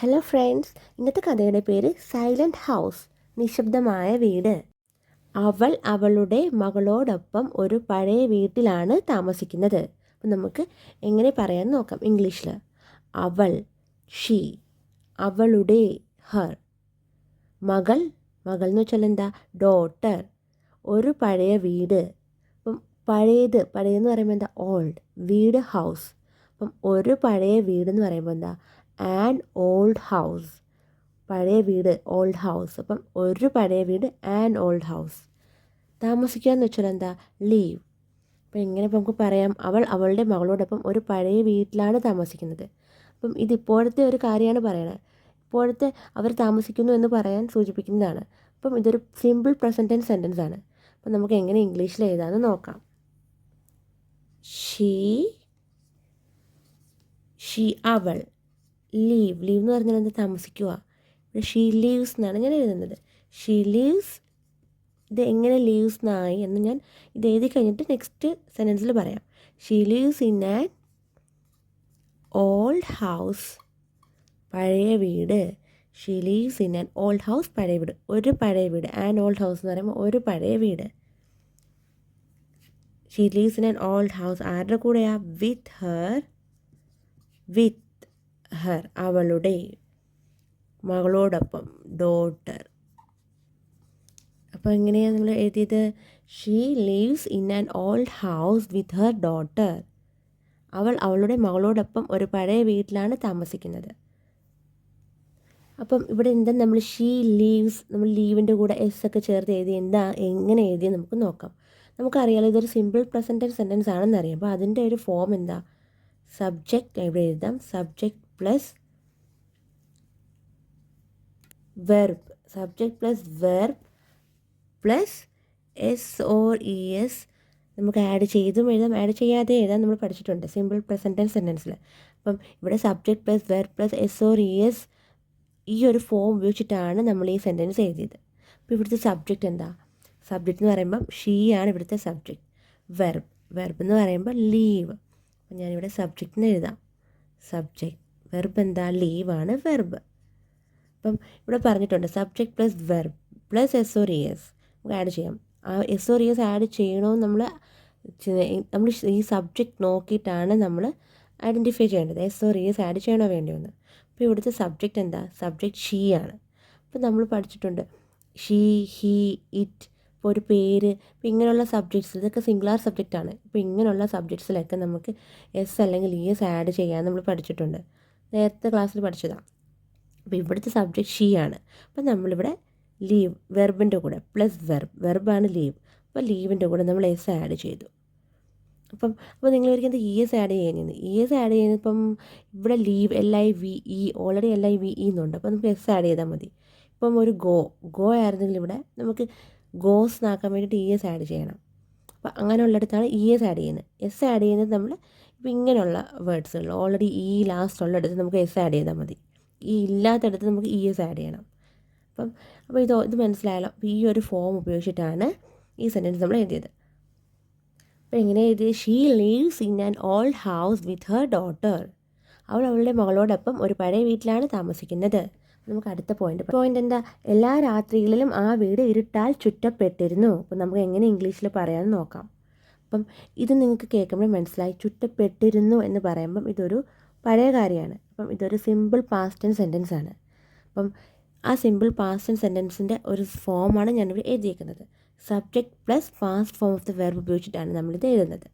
Hello friends, ഇന്നത്തെ കഥയുടെ പേര് സൈലൻറ്റ് ഹൗസ്, നിശബ്ദമായ വീട്. അവൾ അവളുടെ മകളോടൊപ്പം ഒരു പഴയ വീട്ടിലാണ് താമസിക്കുന്നത്. അപ്പം നമുക്ക് എങ്ങനെ പറയാൻ നോക്കാം ഇംഗ്ലീഷിൽ. അവൾ, ഷീ. അവളുടെ, ഹർ. മകൾ, മകൾ എന്ന് വെച്ചാൽ എന്താ, ഡോട്ടർ. ഒരു പഴയ വീട്. അപ്പം പഴയതെന്ന് പറയുമ്പോൾ എന്താ, ഓൾഡ്. വീട്, ഹൗസ്. അപ്പം ഒരു പഴയ വീടെന്ന് പറയുമ്പോൾ എന്താ, ആൻ ഓൾഡ് ഹൗസ്. പഴയ വീട്, ഓൾഡ് ഹൗസ്. അപ്പം ഒരു പഴയ വീട്, ആൻ ഓൾഡ് ഹൗസ്. താമസിക്കുക എന്ന് വെച്ചാൽ എന്താ, ലീവ്. അപ്പം എങ്ങനെ ഇപ്പം നമുക്ക് പറയാം, അവൾ അവളുടെ മകളോടൊപ്പം ഒരു പഴയ വീട്ടിലാണ് താമസിക്കുന്നത്. അപ്പം ഇതിപ്പോഴത്തെ ഒരു കാര്യമാണ് പറയണത്. ഇപ്പോഴത്തെ അവർ താമസിക്കുന്നു എന്ന് പറയാൻ സൂചിപ്പിക്കുന്നതാണ്. അപ്പം ഇതൊരു സിമ്പിൾ പ്രസൻറ്റ് ടെൻസ് സെൻറ്റൻസ് ആണ്. അപ്പം നമുക്ക് എങ്ങനെ ഇംഗ്ലീഷിൽ എഴുതാമെന്ന് നോക്കാം. ഷീ അവൾ. ലീവ് എന്ന് പറഞ്ഞാൽ എന്താ, താമസിക്കുക. ഇവിടെ ഷീ ലീവ്സ് എന്നാണ് ഞാൻ എഴുതുന്നത്. She leaves. ഇത് എങ്ങനെ ലീവ്സ് എന്നായി എന്ന് ഞാൻ ഇത് എഴുതി കഴിഞ്ഞിട്ട് നെക്സ്റ്റ് സെൻറ്റൻസിൽ പറയാം. She leaves in an old house. പഴയ വീട്. She leaves in an old house. പഴയ വീട്, ഒരു പഴയ വീട്. ആൻ ഓൾഡ് ഹൗസ് എന്ന് പറയുമ്പോൾ ഒരു പഴയ വീട്. She leaves in an old house. ആരുടെ കൂടെയാ, വിത്ത് ഹർ. അവളുടെ മകളോടൊപ്പം, ഡോട്ടർ. അപ്പോൾ എങ്ങനെയാണ് നമ്മൾ എഴുതിയത്, she leaves in an old house with Har daughter. അവൾ അവളുടെ മകളോടൊപ്പം ഒരു പഴയ വീട്ടിലാണ് താമസിക്കുന്നത്. അപ്പം ഇവിടെ എന്താ, നമ്മൾ ഷീ ലീവ്സ്, നമ്മൾ ലീവിൻ്റെ കൂടെ എസ് ഒക്കെ ചേർത്ത് എഴുതി എന്താ, എങ്ങനെ എഴുതിയെന്ന് നമുക്ക് നോക്കാം. നമുക്കറിയാലോ ഇതൊരു സിമ്പിൾ പ്രസൻറ്റ് സെൻറ്റൻസ് ആണെന്നറിയാം. അപ്പോൾ അതിൻ്റെ ഒരു ഫോം എന്താ, സബ്ജക്റ്റ് ഇവിടെ എഴുതാം. Subject plus verb. Subject plus verb plus S or E S നമുക്ക് ആഡ് ചെയ്തും എഴുതാം, ആഡ് ചെയ്യാതെ എഴുതാം. നമ്മൾ പഠിച്ചിട്ടുണ്ട് സിമ്പിൾ പ്രസൻറ്റ് ടെൻസ് സെൻറ്റൻസിൽ. അപ്പം ഇവിടെ subject plus verb plus S or E S, ഈ ഒരു ഫോം ഉപയോഗിച്ചിട്ടാണ് നമ്മൾ ഈ സെൻറ്റൻസ് എഴുതിയത്. അപ്പോൾ ഇവിടുത്തെ സബ്ജക്റ്റ് എന്താ, സബ്ജക്റ്റ് എന്ന് പറയുമ്പം ഷീ ആണ് ഇവിടുത്തെ സബ്ജക്റ്റ്. വെർബ് എന്ന് പറയുമ്പോൾ ലീവ്. അപ്പം ഞാനിവിടെ സബ്ജക്റ്റിന് എഴുതാം. സബ്ജക്റ്റ്, വെർബ് എന്താ, ലീവാണ് വെർബ്. അപ്പം ഇവിടെ പറഞ്ഞിട്ടുണ്ട് subject plus verb plus S or E S നമുക്ക് ആഡ് ചെയ്യാം. ആ S or E S add ചെയ്യണമെന്ന് നമ്മൾ ഈ സബ്ജക്റ്റ് നോക്കിയിട്ടാണ് നമ്മൾ ഐഡൻറ്റിഫൈ ചെയ്യേണ്ടത്, S or E S add ചെയ്യണോ വേണ്ടിയെന്ന്. അപ്പോൾ ഇവിടുത്തെ സബ്ജക്റ്റ് എന്താ, സബ്ജക്റ്റ് ഷീ ആണ്. അപ്പോൾ നമ്മൾ പഠിച്ചിട്ടുണ്ട് ഷീ, ഹീ, ഇറ്റ്. ഇപ്പോൾ ഒരു പേര്, ഇപ്പോൾ ഇങ്ങനെയുള്ള സബ്ജക്ട്സ്, ഇതൊക്കെ സിംഗുലാർ സബ്ജക്റ്റാണ്. ഇപ്പോൾ ഇങ്ങനെയുള്ള സബ്ജക്ട്സിലൊക്കെ നമുക്ക് എസ് അല്ലെങ്കിൽ ഇ എസ് ആഡ് ചെയ്യാൻ നമ്മൾ പഠിച്ചിട്ടുണ്ട്, നേരത്തെ ക്ലാസ്സിൽ പഠിച്ചതാണ്. അപ്പോൾ ഇവിടുത്തെ സബ്ജക്റ്റ് ഷീ ആണ്. അപ്പോൾ നമ്മളിവിടെ ലീവ്, വെർബിൻ്റെ കൂടെ പ്ലസ് വെർബാണ് ലീവ്. അപ്പോൾ ലീവിൻ്റെ കൂടെ നമ്മൾ എസ് ആഡ് ചെയ്തു. അപ്പോൾ നിങ്ങൾ ഒരിക്കലും ഇ എസ് ആഡ് ചെയ്യുന്നത്, ഇ എസ് ആഡ് ചെയ്യുന്നത് ഇപ്പം ഇവിടെ ലീവ്, LIVE, ഓൾറെഡി LIVE എന്നുണ്ട്. അപ്പോൾ നമുക്ക് എസ് ആഡ് ചെയ്താൽ മതി. ഇപ്പം ഒരു ഗോ ആയിരുന്നെങ്കിൽ ഇവിടെ നമുക്ക് ഗോസ് എന്നാക്കാൻ വേണ്ടിയിട്ട് ഇ എസ് ആഡ് ചെയ്യണം. അപ്പോൾ അങ്ങനെയുള്ളിടത്താണ് ഇ എസ് ആഡ് ചെയ്യുന്നത്. എസ് ആഡ് ചെയ്യുന്നത് നമ്മൾ ഇപ്പോൾ ഇങ്ങനെയുള്ള വേർഡ്സുകൾ, ഓൾറെഡി ലാസ്റ്റ് ഉള്ളിടത്ത് നമുക്ക് എസ് ആഡ് ചെയ്താൽ മതി. ഇല്ലാത്തടത്ത് നമുക്ക് ഇ എസ് ആഡ് ചെയ്യണം. അപ്പോൾ ഇത് മനസ്സിലായാലോ. അപ്പോൾ ഈ ഒരു ഫോം ഉപയോഗിച്ചിട്ടാണ് ഈ സെൻറ്റൻസ് നമ്മൾ എഴുതിയത്. അപ്പോൾ എങ്ങനെ എഴുതിയത്, she leaves in an old house with Har daughter. അവൾ അവളുടെ മകളോടൊപ്പം ഒരു പഴയ വീട്ടിലാണ് താമസിക്കുന്നത്. നമുക്ക് അടുത്ത പോയിന്റ് എന്താ, എല്ലാ രാത്രികളിലും ആ വീട് ഇരുട്ടാൽ ചുറ്റപ്പെട്ടിരുന്നു. അപ്പം നമുക്ക് എങ്ങനെ ഇംഗ്ലീഷിൽ പറയാമെന്ന് നോക്കാം. അപ്പം ഇത് നിങ്ങൾക്ക് കേൾക്കുമ്പോൾ മനസ്സിലായി, ചുറ്റപ്പെട്ടിരുന്നു എന്ന് പറയുമ്പം ഇതൊരു പഴയ കാര്യമാണ്. അപ്പം ഇതൊരു സിമ്പിൾ പാസ്റ്റ് ടെൻസ് സെൻറ്റൻസ് ആണ്. അപ്പം ആ സിമ്പിൾ പാസ്റ്റ് ടെൻസ് സെൻറ്റൻസിൻ്റെ ഒരു ഫോമാണ് ഞാനിവിടെ എഴുതിയിരിക്കുന്നത്. Subject plus past form of the verb ഉപയോഗിച്ചിട്ടാണ് നമ്മളിത് എഴുതുന്നത്.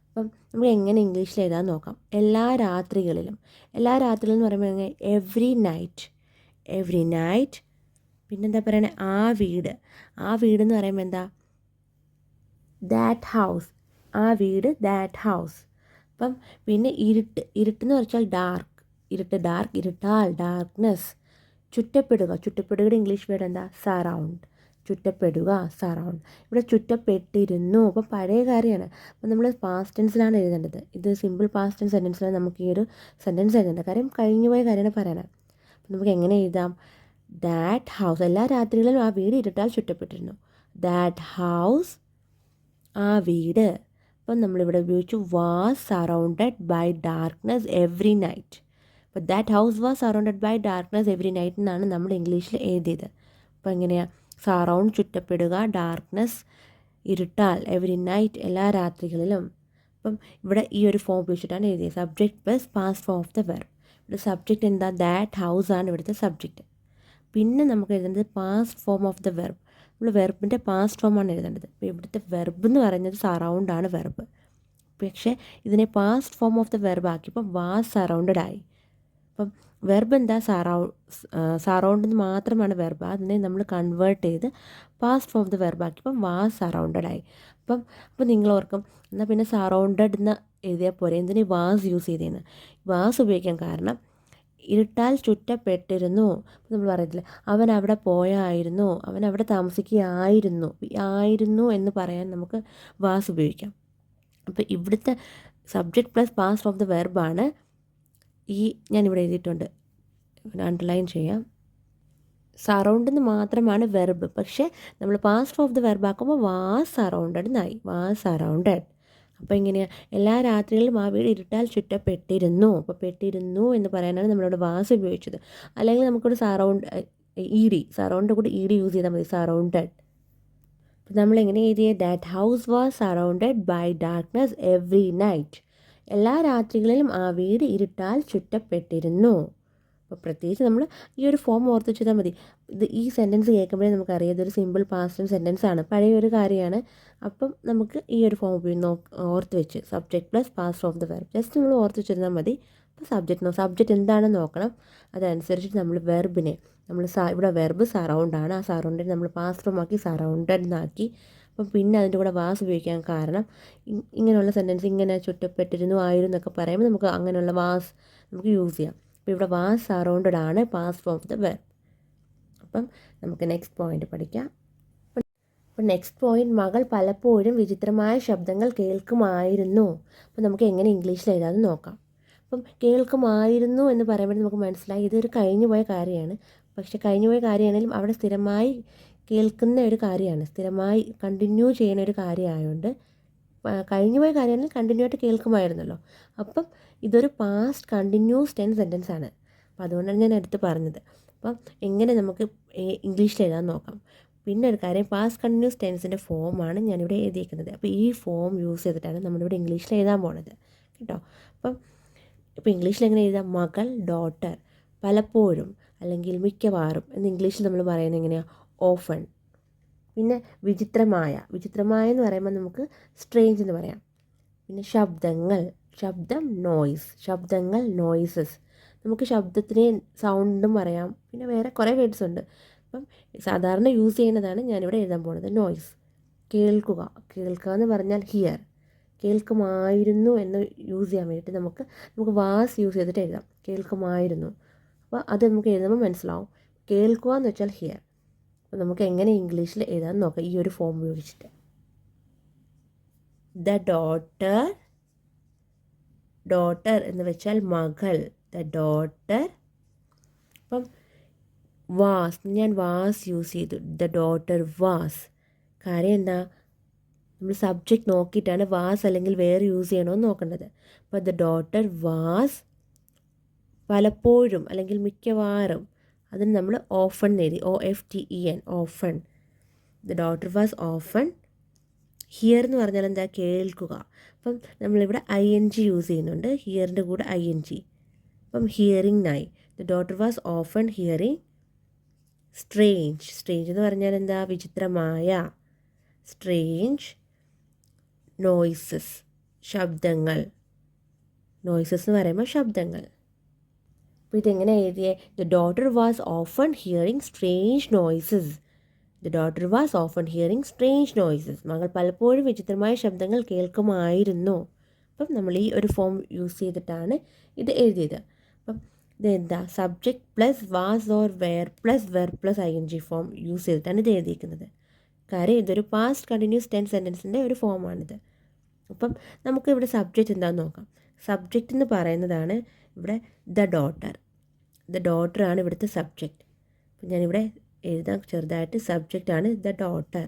അപ്പം നമുക്ക് എങ്ങനെ ഇംഗ്ലീഷിൽ എഴുതാൻ നോക്കാം. എല്ലാ രാത്രികളിലും എന്ന് പറയുമ്പോൾ എങ്ങനെ, എവ്രി നൈറ്റ്. പിന്നെന്താ പറയണേ, ആ വീട് എന്ന് പറയുമ്പോൾ എന്താ, ദാറ്റ് ഹൗസ്. ആ വീട്, ദാറ്റ് ഹൗസ്. അപ്പം പിന്നെ ഇരുട്ടെന്ന് വെച്ചാൽ ഇരുട്ടാൽ, ഡാർക്ക്നെസ്. ചുറ്റപ്പെടുകയുടെ ഇംഗ്ലീഷ് വേർഡ് എന്താ, സറൗണ്ട്. സറൗണ്ട്. ഇവിടെ ചുറ്റപ്പെട്ടിരുന്നു. അപ്പോൾ പഴയ കാര്യമാണ്. അപ്പോൾ നമ്മൾ പാസ്റ്റ് ടെൻസിലാണ് എഴുതേണ്ടത്. ഇത് സിമ്പിൾ പാസ്റ്റ് ടെൻസ് സെൻറ്റൻസിലാണ് നമുക്ക് ഈ ഒരു സെൻറ്റൻസ് എഴുതേണ്ടത്. കാര്യം കഴിഞ്ഞുപോയ കാര്യമാണ് പറയണത്. അപ്പോൾ നമുക്ക് എങ്ങനെ എഴുതാം, ദാറ്റ് ഹൗസ്. എല്ലാ രാത്രികളിലും ആ വീട് ഇരുട്ടാൽ ചുറ്റപ്പെട്ടിരുന്നു. ദാറ്റ് ഹൗസ്, ആ വീട്. അപ്പം നമ്മളിവിടെ ഉപയോഗിച്ചു was surrounded by darkness every night. അപ്പോൾ that house was surrounded by darkness every night എന്നാണ് നമ്മൾ ഇംഗ്ലീഷിൽ എഴുതിയത്. അപ്പോൾ എങ്ങനെയാണ്? സറൗണ്ട് ചുറ്റപ്പെടുക, ഡാർക്ക്നെസ് ഇരുട്ടാൽ, എവറി നൈറ്റ് എല്ലാ രാത്രികളിലും. അപ്പം ഇവിടെ ഈ ഒരു ഫോം ഉപയോഗിച്ചിട്ടാണ് എഴുതിയത്. Subject plus past form of the verb. ഇവിടെ സബ്ജക്റ്റ് എന്താ? ദാറ്റ് ഹൗസ് ആണ് ഇവിടുത്തെ സബ്ജക്റ്റ്. പിന്നെ നമുക്ക് എഴുതേണ്ടത് past form of the verb. നമ്മൾ വെർബിൻ്റെ പാസ്റ്റ് ഫോമാണ് എഴുതേണ്ടത്. അപ്പോൾ ഇവിടുത്തെ വെർബ് എന്ന് പറയുന്നത് സറൗണ്ടാണ് വെർബ്. പക്ഷേ ഇതിനെ past form of the verb ആക്കിയപ്പോൾ വാസ് സറൗണ്ടഡ് ആയി. അപ്പം വെർബ് എന്താ? സറൗണ്ട് മാത്രമാണ് വെർബ്. അതിനെ നമ്മൾ കൺവേർട്ട് ചെയ്ത് past form of the verb ആക്കിയപ്പം വാസ് സറൗണ്ടഡ് ആയി. അപ്പോൾ നിങ്ങൾ ഓർക്കും എന്നാൽ പിന്നെ സറൗണ്ടഡ് എന്ന് എഴുതിയാൽ പോരെ, എന്തിനു വാസ് യൂസ് ചെയ്തേന്ന്? വാസ് ഉപയോഗിക്കാൻ കാരണം ഇരുട്ടാൽ ചുറ്റപ്പെട്ടിരുന്നു. നമ്മൾ പറയത്തില്ല അവൻ അവിടെ പോയായിരുന്നു, അവൻ അവിടെ താമസിക്കുകയായിരുന്നു. ആയിരുന്നു എന്ന് പറയാൻ നമുക്ക് വാസ് ഉപയോഗിക്കാം. അപ്പോൾ ഇവിടുത്തെ subject plus past of the വെർബാണ് ഈ ഞാനിവിടെ എഴുതിയിട്ടുണ്ട്, അണ്ടർലൈൻ ചെയ്യാം. സറൗണ്ടെന്ന് മാത്രമാണ് വെർബ്, പക്ഷേ നമ്മൾ പാസ്റ്റ് ഓഫ് ദ വെർബ് ആക്കുമ്പോൾ വാസ് സറൗണ്ടഡ് എന്നായി. Was surrounded. അപ്പോൾ എങ്ങനെയാണ്? എല്ലാ രാത്രികളിലും ആ വീട് ഇരുട്ടാൽ ചുറ്റപ്പെട്ടിരുന്നു. അപ്പോൾ പെട്ടിരുന്നു എന്ന് പറയാനാണ് നമ്മളിവിടെ വാസ് ഉപയോഗിച്ചത്. അല്ലെങ്കിൽ നമുക്കൊരു സറൗണ്ട് കൂടി യൂസ് ചെയ്താൽ മതി, സറൗണ്ടഡ്. അപ്പോൾ നമ്മളെങ്ങനെ എഴുതിയത്? That house was surrounded by darkness every night. എല്ലാ രാത്രികളിലും ആ വീട് ഇരുട്ടാൽ ചുറ്റപ്പെട്ടിരുന്നു. അപ്പോൾ പ്രത്യേകിച്ച് നമ്മൾ ഈ ഒരു ഫോം ഓർത്ത് വെച്ചാൽ മതി. ഈ സെൻറ്റൻസ് കേൾക്കുമ്പോഴേ നമുക്കറിയാം ഇതൊരു സിമ്പിൾ പാസ്റ്റ് സെൻറ്റൻസ് ആണ്, പഴയ ഒരു കാര്യമാണ്. അപ്പം നമുക്ക് ഈ ഒരു ഫോം ഓർത്ത് വെച്ച് subject plus past of the verb just നമ്മൾ ഓർത്ത് വെച്ചിരുന്നാൽ മതി. അപ്പോൾ സബ്ജക്റ്റ് എന്താണെന്ന് നോക്കണം. അതനുസരിച്ചിട്ട് നമ്മൾ വെർബിനെ ഇവിടെ വെർബ് സറൗണ്ടാണ്, ആ സറൗണ്ടിനെ നമ്മൾ പാസ്റ്റ് ഫോം ആക്കി സറൗണ്ടഡ് എന്നാക്കി. അപ്പം പിന്നെ അതിൻ്റെ കൂടെ വാസ് ഉപയോഗിക്കാൻ കാരണം ഇങ്ങനെയുള്ള സെൻറ്റൻസ് ഇങ്ങനെ ചുറ്റപ്പെട്ടിരുന്നു, ആയിരുന്നു എന്നൊക്കെ പറയുമ്പോൾ നമുക്ക് അങ്ങനെയുള്ള വാസ് നമുക്ക് യൂസ് ചെയ്യാം. അപ്പോൾ ഇവിടെ വാസ് സറൗണ്ടഡ് ആണ് past form of the verb. അപ്പം നമുക്ക് നെക്സ്റ്റ് പോയിന്റ് പഠിക്കാം. അപ്പം നെക്സ്റ്റ് പോയിന്റ്, മകൾ പലപ്പോഴും വിചിത്രമായ ശബ്ദങ്ങൾ കേൾക്കുമായിരുന്നു. അപ്പം നമുക്ക് എങ്ങനെ ഇംഗ്ലീഷിൽ എഴുതാമെന്ന് നോക്കാം. അപ്പം കേൾക്കുമായിരുന്നു എന്ന് പറയുമ്പോൾ നമുക്ക് മനസ്സിലായി ഇതൊരു കഴിഞ്ഞു പോയ കാര്യമാണ്. പക്ഷേ കഴിഞ്ഞു പോയ കാര്യമാണെങ്കിലും അവിടെ സ്ഥിരമായി കേൾക്കുന്ന ഒരു കാര്യമാണ്, സ്ഥിരമായി കണ്ടിന്യൂ ചെയ്യുന്ന ഒരു കാര്യമായതുകൊണ്ട് കഴിഞ്ഞു പോയ കാര്യമാണെങ്കിൽ കണ്ടിന്യൂ ആയിട്ട് കേൾക്കുമായിരുന്നല്ലോ. അപ്പം ഇതൊരു പാസ്റ്റ് കണ്ടിന്യൂസ് ടെൻസ് സെൻറ്റൻസ് ആണ്. അപ്പോൾ അതുകൊണ്ടാണ് ഞാൻ എടുത്ത് പറഞ്ഞത്. അപ്പം എങ്ങനെ നമുക്ക് ഇംഗ്ലീഷിൽ എഴുതാൻ നോക്കാം. പിന്നെ ഒരു കാര്യം, പാസ്റ്റ് കണ്ടിന്യൂസ് ടെൻസിൻ്റെ ഫോമാണ് ഞാനിവിടെ എഴുതിയിരിക്കുന്നത്. അപ്പോൾ ഈ ഫോം യൂസ് ചെയ്തിട്ടാണ് നമ്മളിവിടെ ഇംഗ്ലീഷിൽ എഴുതാൻ പോണത് കേട്ടോ. ഇപ്പോൾ ഇംഗ്ലീഷിൽ എങ്ങനെ എഴുതാം? മകൾ, ഡോട്ടർ, പലപ്പോഴും അല്ലെങ്കിൽ മിക്കവാറും എന്ന് ഇംഗ്ലീഷിൽ നമ്മൾ പറയുന്നത് എങ്ങനെയാണ്? ഓഫൺ. പിന്നെ വിചിത്രമായ എന്ന് പറയുമ്പോൾ നമുക്ക് സ്ട്രേഞ്ച് എന്ന് പറയാം. പിന്നെ ശബ്ദം നോയ്സസ്. നമുക്ക് ശബ്ദത്തിന് സൗണ്ടും പറയാം. പിന്നെ വേറെ കുറേ വേർഡ്സ് ഉണ്ട്. അപ്പം സാധാരണ യൂസ് ചെയ്യുന്നതാണ് ഞാനിവിടെ എഴുതാൻ പോകുന്നത്. നോയ്സ്, കേൾക്കുക എന്ന് പറഞ്ഞാൽ ഹിയർ. കേൾക്കുമായിരുന്നു എന്ന് യൂസ് ചെയ്യാൻ വേണ്ടിയിട്ട് നമുക്ക് വാസ് യൂസ് ചെയ്തിട്ട് എഴുതാം. കേൾക്കുമായിരുന്നു. അപ്പോൾ അത് നമുക്ക് എഴുതുമ്പോൾ മനസ്സിലാവും. കേൾക്കുക എന്ന് വെച്ചാൽ ഹിയർ. അപ്പോൾ നമുക്ക് എങ്ങനെ ഇംഗ്ലീഷിൽ എഴുതാൻ നോക്കാം ഈ ഒരു ഫോം ഉപയോഗിച്ചിട്ട്. ദ ഡോട്ടർ എന്ന് വെച്ചാൽ മകൾ, ദ ഡോട്ടർ. അപ്പം ഞാൻ വാസ് യൂസ് ചെയ്തു, ദ ഡോട്ടർ വാസ്. കാര്യം എന്താ? നമ്മൾ സബ്ജക്റ്റ് നോക്കിയിട്ടാണ് വാസ് അല്ലെങ്കിൽ വേറെ യൂസ് ചെയ്യണമെന്ന് നോക്കേണ്ടത്. അപ്പോൾ ദ ഡോട്ടർ വാസ് പലപ്പോഴും അല്ലെങ്കിൽ മിക്കവാറും, അതിന് നമ്മൾ ഓഫൺ എഴുതി, OFTEN, often. The daughter was often. Here എന്ന് പറഞ്ഞാൽ എന്താ? കേൾക്കുക. അപ്പം നമ്മളിവിടെ ING യൂസ് ചെയ്യുന്നുണ്ട്, ഹിയറിൻ്റെ കൂടെ ING. അപ്പം ഹിയറിംഗിനായി the daughter was often hearing. Strange എന്ന് പറഞ്ഞാൽ എന്താ? വിചിത്രമായ. സ്ട്രേഞ്ച്. നോയ്സസ്, ശബ്ദങ്ങൾ. നോയ്സസ് എന്ന് പറയുമ്പോൾ ശബ്ദങ്ങൾ. അപ്പോൾ ഇതെങ്ങനെ എഴുതിയേ? The daughter was often hearing strange noises. മകൾ പലപ്പോഴും വിചിത്രമായ ശബ്ദങ്ങൾ കേൾക്കുമായിരുന്നു. അപ്പം നമ്മൾ ഈ ഒരു ഫോം യൂസ് ചെയ്തിട്ടാണ് ഇത് എഴുതിയത്. അപ്പം ഇതെന്താ? Subject plus was or were plus verb plus ING form use ചെയ്തിട്ടാണ് ഇത് എഴുതിയിരിക്കുന്നത്. കാര്യം ഇതൊരു പാസ്റ്റ് കണ്ടിന്യൂസ് ടെൻസ് സെൻറ്റൻസിൻ്റെ ഒരു ഫോമാണിത്. അപ്പം നമുക്കിവിടെ സബ്ജക്റ്റ് എന്താണെന്ന് നോക്കാം. സബ്ജക്റ്റ് എന്ന് പറയുന്നതാണ് ഇവിടെ ദ ഡോട്ടറാണ് ഇവിടുത്തെ സബ്ജക്റ്റ്. അപ്പം ഞാനിവിടെ എഴുതാൻ ചെറുതായിട്ട്, സബ്ജക്റ്റാണ് ദ ഡോട്ടർ.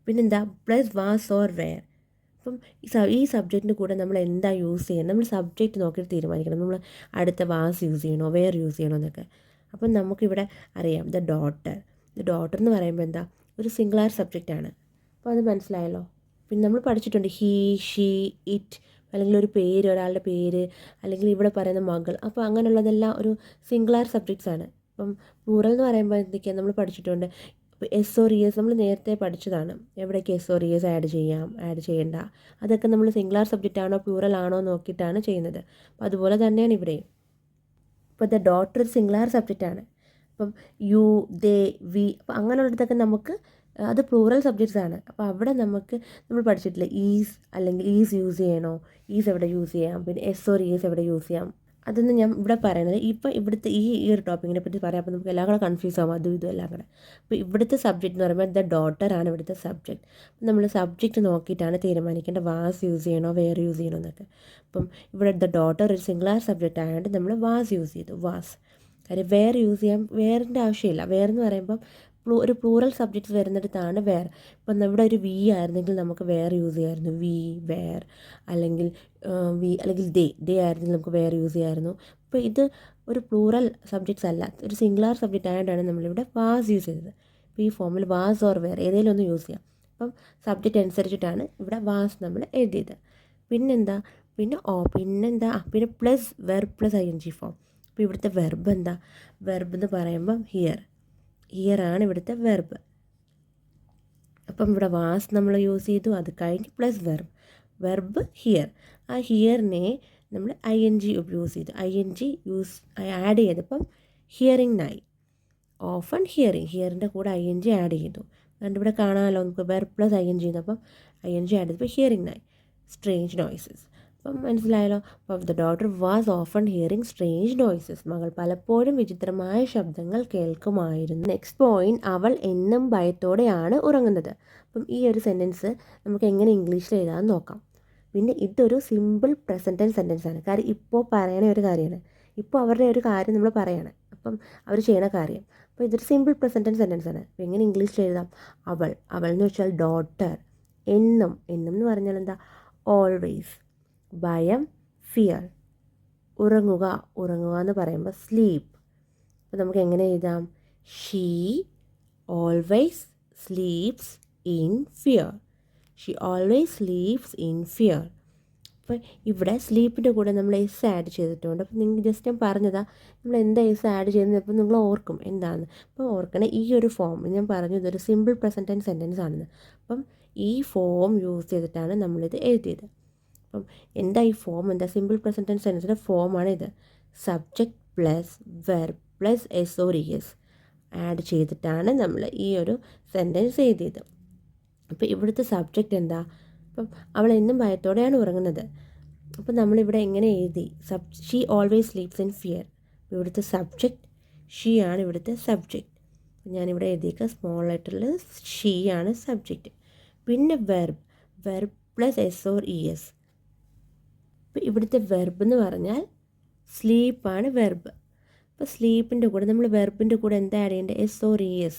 പിന്നെന്താ? Plus was or were. അപ്പം ഈ സബ്ജക്റ്റിൻ്റെ കൂടെ നമ്മൾ എന്താ യൂസ് ചെയ്യുന്നത്, നമ്മൾ സബ്ജക്റ്റ് നോക്കിയിട്ട് തീരുമാനിക്കണം. നമ്മൾ അടുത്ത വാസ് യൂസ് ചെയ്യണോ വേർ യൂസ് ചെയ്യണോ എന്നൊക്കെ. അപ്പം നമുക്കിവിടെ അറിയാം ദ ഡോട്ടർ എന്ന് പറയുമ്പോൾ എന്താ, ഒരു സിംഗുലാർ സബ്ജക്റ്റാണ്. അപ്പോൾ അത് മനസ്സിലായല്ലോ. പിന്നെ നമ്മൾ പഠിച്ചിട്ടുണ്ട് ഹീ, ഷീ, ഇറ്റ്, അല്ലെങ്കിൽ ഒരു പേര്, ഒരാളുടെ പേര്, അല്ലെങ്കിൽ ഇവിടെ പറയുന്ന മകൾ. അപ്പോൾ അങ്ങനെയുള്ളതെല്ലാം ഒരു സിംഗുലാർ സബ്ജക്ട്സ് ആണ്. അപ്പം പ്ലൂറൽ എന്ന് പറയുമ്പോൾ എന്തൊക്കെയാണ് നമ്മൾ പഠിച്ചിട്ടുണ്ട്. എസ് ഓർ ഇ എസ് നമ്മൾ നേരത്തെ പഠിച്ചതാണ്. എവിടേക്ക് S or E S add ചെയ്യാം, ആഡ് ചെയ്യേണ്ട, അതൊക്കെ നമ്മൾ സിംഗുലാർ സബ്ജക്റ്റ് ആണോ പ്ലൂറൽ ആണോ നോക്കിയിട്ടാണ് ചെയ്യുന്നത്. അപ്പോൾ അതുപോലെ തന്നെയാണ് ഇവിടെയും. ഇപ്പോൾ ദ ഡോട്ടർ ഒരു സിംഗുലാർ സബ്ജക്റ്റ് ആണ്. അപ്പം യു, ദേ, വി, അപ്പോൾ അങ്ങനെയുള്ളതൊക്കെ നമുക്ക് അത് പ്ലൂറൽ സബ്ജക്ട്സ് ആണ്. അപ്പോൾ അവിടെ നമ്മൾ പഠിച്ചിട്ടില്ല ഈസ്, അല്ലെങ്കിൽ ഈസ് യൂസ് ചെയ്യണോ, ഈസ് എവിടെ യൂസ് ചെയ്യാം, പിന്നെ എസ് ഓർ ഈസ് എവിടെ യൂസ് ചെയ്യാം. അതൊന്നും ഞാൻ ഇവിടെ പറയുന്നത്. ഇപ്പോൾ ഇവിടുത്തെ ഈ ഒരു ടോപ്പിക്കിനെ പറ്റി പറയാം. അപ്പോൾ നമുക്ക് എല്ലാം കൂടെ കൺഫ്യൂസ് ആകും, അതും ഇതും എല്ലാം കൂടെ. അപ്പോൾ ഇവിടുത്തെ സബ്ജക്റ്റ് എന്ന് പറയുമ്പോൾ ദ ഡോട്ടറാണ് ഇവിടുത്തെ സബ്ജക്റ്റ്. അപ്പം നമ്മൾ സബ്ജക്റ്റ് നോക്കിയിട്ടാണ് തീരുമാനിക്കേണ്ടത് വാസ് യൂസ് ചെയ്യണോ വേർ യൂസ് ചെയ്യണോ എന്നൊക്കെ. അപ്പം ഇവിടെ ദ ഡോട്ടർ ഒരു സിംഗുലാർ സബ്ജക്റ്റ് ആയതുകൊണ്ട് നമ്മൾ വാസ് യൂസ് ചെയ്തു, വാസ്. കാര്യം വേർ യൂസ് ചെയ്യാൻ വേറിൻ്റെ ആവശ്യമില്ല. വേർ എന്ന് പറയുമ്പം ഒരു പ്ലൂറൽ സബ്ജക്ട്സ് വരുന്നിടത്താണ് വേർ. ഇപ്പം ഇവിടെ ഒരു വി ആയിരുന്നെങ്കിൽ നമുക്ക് വേർ യൂസ് ചെയ്യാമായിരുന്നു, വി, വേർ, അല്ലെങ്കിൽ അല്ലെങ്കിൽ ദേ ആയിരുന്നെങ്കിൽ നമുക്ക് വേർ യൂസ് ചെയ്യാമായിരുന്നു. അപ്പോൾ ഇത് ഒരു പ്ലൂറൽ സബ്ജക്ട്സ് അല്ല, ഒരു സിംഗുലാർ സബ്ജക്റ്റ് ആയതുകൊണ്ടാണ് നമ്മളിവിടെ വാസ് യൂസ് ചെയ്തത്. അപ്പോൾ ഈ ഫോമിൽ വാസ് ഓർ വേർ ഏതെങ്കിലും ഒന്ന് യൂസ് ചെയ്യാം. അപ്പം സബ്ജക്റ്റ് അനുസരിച്ചിട്ടാണ് ഇവിടെ വാസ് നമ്മൾ എഴുതിയത്. പിന്നെന്താ, പിന്നെ plus verb plus ING form. അപ്പോൾ ഇവിടുത്തെ വെർബ് എന്താ, വെർബ് എന്ന് പറയുമ്പം ഹിയർ ആണ് ഇവിടുത്തെ വെർബ്. അപ്പം ഇവിടെ വാസ് നമ്മൾ യൂസ് ചെയ്തു, അത് കഴിഞ്ഞ് പ്ലസ് വെർബ് ഹിയർ. ആ ഹിയറിനെ നമ്മൾ ING യൂസ് ചെയ്തു, ING ആഡ് ചെയ്തപ്പം ഹിയറിംഗിനായി. ഓഫൺ ഹിയറിൻ്റെ കൂടെ ING ആഡ് ചെയ്തു. അതുകൊണ്ട് ഇവിടെ കാണാമല്ലോ നമുക്ക് വെർബ് പ്ലസ് ING ചെയ്യുന്നപ്പം ING ആഡ് ചെയ്തപ്പോൾ ഹിയറിംഗിനായി. Strange noises. അപ്പം മനസ്സിലായല്ലോ. അപ്പം the daughter was often hearing strange noises. മകൾ പലപ്പോഴും വിചിത്രമായ ശബ്ദങ്ങൾ കേൾക്കുമായിരുന്നു. നെക്സ്റ്റ് പോയിന്റ്, അവൾ എന്നും ഭയത്തോടെയാണ് ഉറങ്ങുന്നത്. അപ്പം ഈ ഒരു സെൻറ്റൻസ് നമുക്ക് എങ്ങനെ ഇംഗ്ലീഷിൽ എഴുതാമെന്ന് നോക്കാം. പിന്നെ ഇതൊരു സിമ്പിൾ പ്രസൻറ്റ് ടെൻസ് സെൻറ്റൻസ് ആണ്. കാരണം ഇപ്പോൾ പറയണ ഒരു കാര്യമാണ്, ഇപ്പോൾ അവരുടെ ഒരു കാര്യം നമ്മൾ പറയാണ്, അപ്പം അവർ ചെയ്യണ കാര്യം. അപ്പോൾ ഇതൊരു സിമ്പിൾ പ്രസൻറ്റ് ടെൻസ് സെൻറ്റൻസ് ആണ്. അപ്പോൾ എങ്ങനെ ഇംഗ്ലീഷിൽ എഴുതാം, അവൾ എന്ന് വെച്ചാൽ ഡോട്ടർ, എന്നും എന്ന് പറഞ്ഞാൽ എന്താ, ഓൾവേസ്. ഭയം, ഫിയർ. ഉറങ്ങുക എന്ന് പറയുമ്പോൾ സ്ലീപ്പ്. അപ്പോൾ നമുക്ക് എങ്ങനെ എഴുതാം, she always sleeps in fear. അപ്പോൾ ഇവിടെ സ്ലീപ്പിൻ്റെ കൂടെ നമ്മൾ എസ് ആഡ് ചെയ്തിട്ടുണ്ട്. അപ്പോൾ നിങ്ങൾ ജസ്റ്റ് ഞാൻ പറഞ്ഞതാ നമ്മൾ എന്താ എസ് ആഡ് ചെയ്യുന്നത്, അപ്പോൾ നിങ്ങൾ ഓർക്കും എന്താണെന്ന്. അപ്പോൾ ഓർക്കണേ, ഈ ഒരു ഫോം ഞാൻ പറഞ്ഞു ഇതൊരു സിമ്പിൾ പ്രസൻറ്റ് ടെൻസ് സെൻറ്റൻസ് ആണെന്ന്. അപ്പം ഈ ഫോം യൂസ് ചെയ്തിട്ടാണ് നമ്മളിത് എഴുതിയത്. അപ്പം എന്താ ഈ ഫോം, എന്താ സിമ്പിൾ പ്രസൻറ്റ് ടെൻസ് സെൻറ്റൻസിൻ്റെ ഫോമാണ് ഇത്. Subject plus verb plus SORES add ചെയ്തിട്ടാണ് നമ്മൾ ഈ ഒരു സെൻറ്റൻസ് എഴുതിയത്. അപ്പോൾ ഇവിടുത്തെ സബ്ജക്റ്റ് എന്താ, അപ്പം അവൾ എന്നും ഭയത്തോടെയാണ് ഉറങ്ങുന്നത്. അപ്പം നമ്മളിവിടെ എങ്ങനെ എഴുതി, she always sleeps in fear. ഇവിടുത്തെ സബ്ജക്റ്റ് ഷീ ആണ്, ഇവിടുത്തെ സബ്ജക്റ്റ്. ഞാനിവിടെ എഴുതിയേക്കുക സ്മോൾ ലെറ്ററിൽ ഷീ ആണ് സബ്ജക്റ്റ്. പിന്നെ വെർബ് പ്ലസ് SORES. അപ്പോൾ ഇവിടുത്തെ വെർബ് എന്ന് പറഞ്ഞാൽ സ്ലീപ്പാണ് വെർബ്. അപ്പോൾ സ്ലീപ്പിൻ്റെ കൂടെ നമ്മൾ വെർബിൻ്റെ കൂടെ എന്താ ആഡ് ചെയ്യേണ്ടത്, SORES.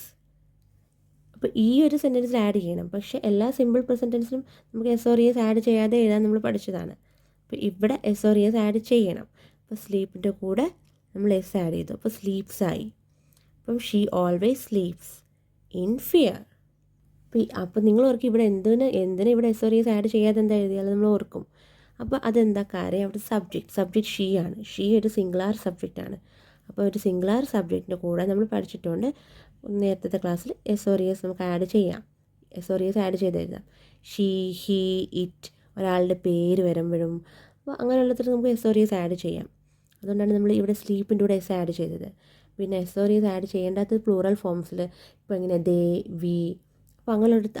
അപ്പോൾ ഈ ഒരു സെൻറ്റൻസിൽ ആഡ് ചെയ്യണം. പക്ഷേ എല്ലാ സിമ്പിൾ പ്രസൻറ്റ് ടെൻസിലും നമുക്ക് SORES ആഡ് ചെയ്യാതെ എഴുതാൻ നമ്മൾ പഠിച്ചതാണ്. അപ്പോൾ ഇവിടെ SORES ആഡ് ചെയ്യണം. അപ്പോൾ സ്ലീപ്പിൻ്റെ കൂടെ നമ്മൾ എസ് ആഡ് ചെയ്തു, അപ്പോൾ സ്ലീപ്സ് ആയി. അപ്പം she always sleeps in fear. അപ്പോൾ നിങ്ങൾ ഓർക്കും ഇവിടെ എന്തിനാ ഇവിടെ SORES ആഡ് ചെയ്യാതെ എന്താ എഴുതിയാൽ നമ്മൾ ഓർക്കും. അപ്പോൾ അതെന്താ കാര്യം, അവിടെ സബ്ജക്റ്റ് ഷീ ആണ്. ഷീ ഒരു സിംഗുലാർ സബ്ജക്റ്റാണ്. അപ്പോൾ ഒരു സിംഗുലാർ സബ്ജക്റ്റിൻ്റെ കൂടെ നമ്മൾ പഠിച്ചിട്ടുണ്ട് നേരത്തെ ക്ലാസ്സിൽ SORES നമുക്ക് ആഡ് ചെയ്യാം. SORES ആഡ് ചെയ്ത് എഴുതാം. ഷീ, ഹീ, ഇറ്റ്, ഒരാളുടെ പേര് വരുമ്പോഴും അപ്പോൾ അങ്ങനെയുള്ളതിൽ നമുക്ക് SORES ആഡ് ചെയ്യാം. അതുകൊണ്ടാണ് നമ്മൾ ഇവിടെ സ്ലീപ്പിൻ്റെ കൂടെ എസ് ആഡ് ചെയ്തത്. പിന്നെ SORES ആഡ് ചെയ്യേണ്ടാത്തത് പ്ലൂറൽ ഫോംസിൽ ഇപ്പോൾ ഇങ്ങനെ ദേ, വി, അപ്പോൾ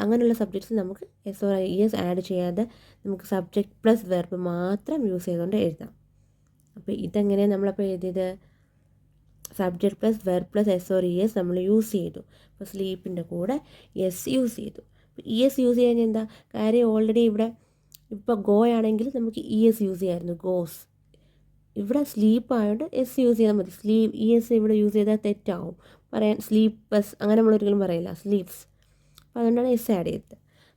അങ്ങനെയുള്ള സബ്ജക്ട്സ് നമുക്ക് SORES ആഡ് ചെയ്യാതെ നമുക്ക് സബ്ജക്റ്റ് പ്ലസ് വെർബ് മാത്രം യൂസ് ചെയ്തുകൊണ്ട് എഴുതാം. അപ്പോൾ ഇതെങ്ങനെയാണ് നമ്മളപ്പോൾ എഴുതിയത്, subject plus verb plus SORES നമ്മൾ യൂസ് ചെയ്തു. അപ്പോൾ സ്ലീപ്പിൻ്റെ കൂടെ എസ് യൂസ് ചെയ്തു. അപ്പോൾ ES യൂസ് ചെയ്യാൻ എന്താ കാര്യം, ഓൾറെഡി ഇവിടെ ഇപ്പോൾ ഗോ ആണെങ്കിൽ നമുക്ക് ES യൂസ് ചെയ്യാമായിരുന്നു, ഗോസ്. ഇവിടെ സ്ലീപ്പ് ആയതുകൊണ്ട് എസ് യൂസ് ചെയ്താൽ മതി. ES ഇവിടെ യൂസ് ചെയ്താൽ തെറ്റാവും, പറയാൻ സ്ലീപ്പസ് അങ്ങനെ നമ്മളൊരിക്കലും പറയില്ല, സ്ലീപ്സ്. അപ്പോൾ അതുകൊണ്ടാണ് എസ് ആഡ് ചെയ്തത്.